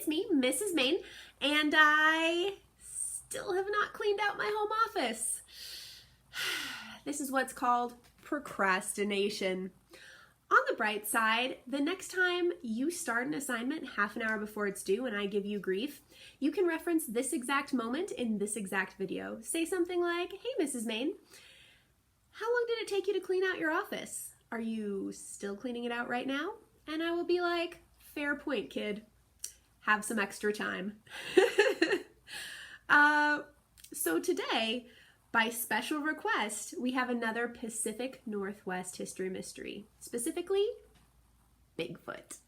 It's me, Mrs. Main, and I still have not cleaned out my home office. This is what's called procrastination. On the bright side, the next time you start an assignment half an hour before it's due and I give you grief, you can reference this exact moment in this exact video. Say something like, "Hey, Mrs. Main, how long did it take you to clean out your office? Are you still cleaning it out right now?" And I will be like, "Fair point, kid. Have some extra time." So today, by special request, we have another Pacific Northwest history mystery, specifically Bigfoot.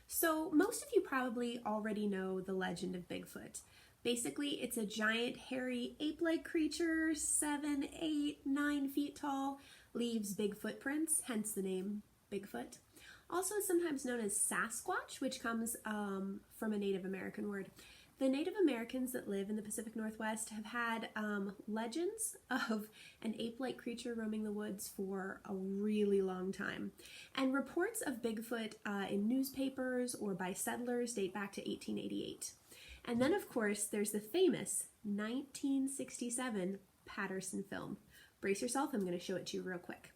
So most of you probably already know the legend of Bigfoot. Basically, it's a giant, hairy, ape-like creature, 7, 8, 9 feet tall, leaves big footprints, hence the name Bigfoot. Also sometimes known as Sasquatch, which comes from a Native American word. The Native Americans that live in the Pacific Northwest have had legends of an ape-like creature roaming the woods for a really long time. And reports of Bigfoot in newspapers or by settlers date back to 1888. And then, of course, there's the famous 1967 Patterson film. Brace yourself, I'm going to show it to you real quick.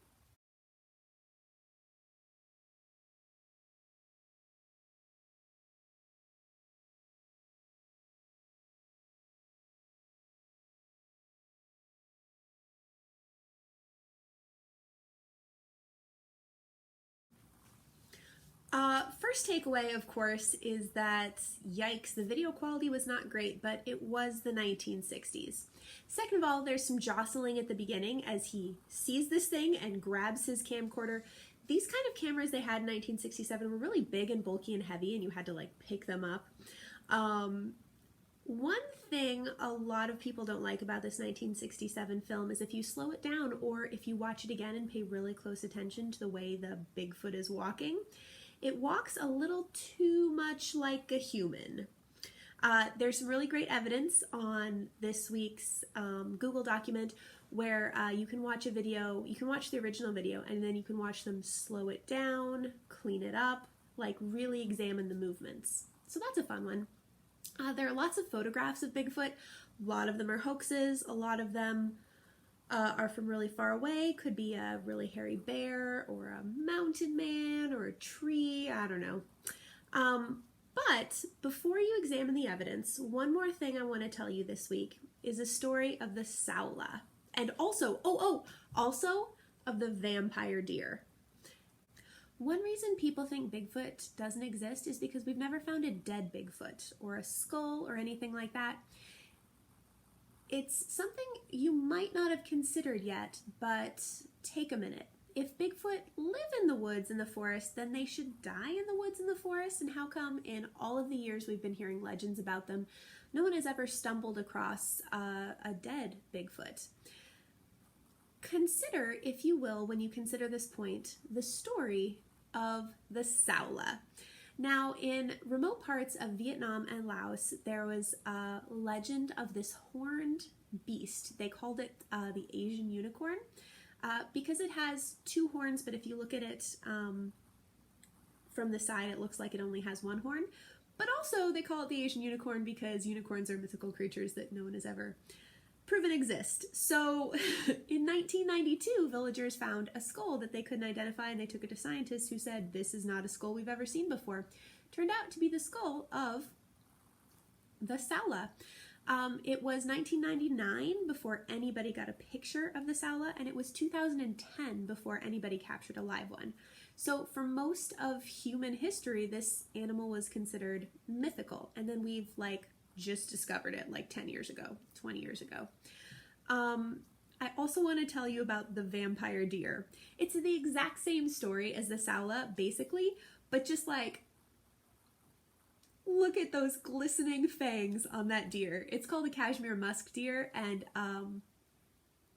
First takeaway, of course, is that, yikes, the video quality was not great, but it was the 1960s. Second of all, there's some jostling at the beginning as he sees this thing and grabs his camcorder. These kind of cameras they had in 1967 were really big and bulky and heavy, and you had to like pick them up. One thing a lot of people don't like about this 1967 film is if you slow it down or if you watch it again and pay really close attention to the way the Bigfoot is walking, it walks a little too much like a human. There's some really great evidence on this week's Google document where you can watch a video, you can watch the original video, and then you can watch them slow it down, clean it up, like really examine the movements. So that's a fun one. There are lots of photographs of Bigfoot. A lot of them are hoaxes. A lot of them are from really far away. Could be a really hairy bear or a mountain man or a tree. I don't know. But before you examine the evidence, one more thing I want to tell you this week is a story of the Saula, and also, also of the vampire deer. One reason people think Bigfoot doesn't exist is because we've never found a dead Bigfoot or a skull or anything like that. It's something you might not have considered yet, but take a minute. If Bigfoot live in the woods and the forest, then they should die in the woods and the forest, and how come in all of the years we've been hearing legends about them, no one has ever stumbled across a dead Bigfoot? Consider, if you will, when you consider this point, the story of the Saula. Now, in remote parts of Vietnam and Laos, there was a legend of this horned beast. They called it the Asian unicorn because it has 2 horns, but if you look at it from the side, it looks like it only has 1 horn. But also, they call it the Asian unicorn because unicorns are mythical creatures that no one has ever proven exist. So in 1992, villagers found a skull that they couldn't identify, and they took it to scientists who said, "This is not a skull we've ever seen before." Turned out to be the skull of the Saula. It was 1999 before anybody got a picture of the Saula, and it was 2010 before anybody captured a live one. So for most of human history, this animal was considered mythical, and then we've just discovered it 10 years ago, 20 years ago. I also want to tell you about the vampire deer. It's the exact same story as the Saula, basically, but just look at those glistening fangs on that deer. It's called a cashmere musk deer, and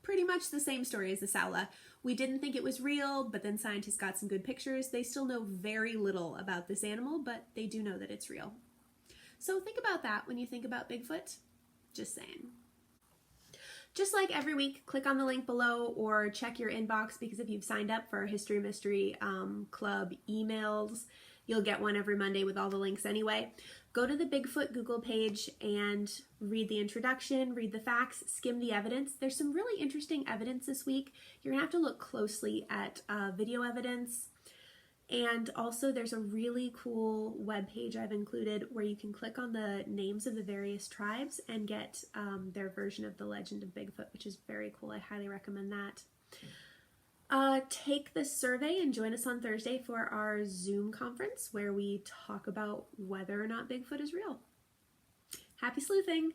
pretty much the same story as the Saula. We didn't think it was real, but then scientists got some good pictures. They still know very little about this animal, but they do know that it's real. So think about that when you think about Bigfoot. Just saying. Just like every week, click on the link below or check your inbox, because if you've signed up for our History Mystery Club emails, You'll get one every Monday with all the links anyway. Go to the Bigfoot Google page and read the introduction, read the facts, skim the evidence. There's some really interesting evidence this week. You're gonna have to look closely at video evidence. And also there's a really cool web page I've included where you can click on the names of the various tribes and get their version of the legend of Bigfoot, which is very cool. I highly recommend that. Take this survey and join us on Thursday for our Zoom conference where we talk about whether or not Bigfoot is real. Happy sleuthing!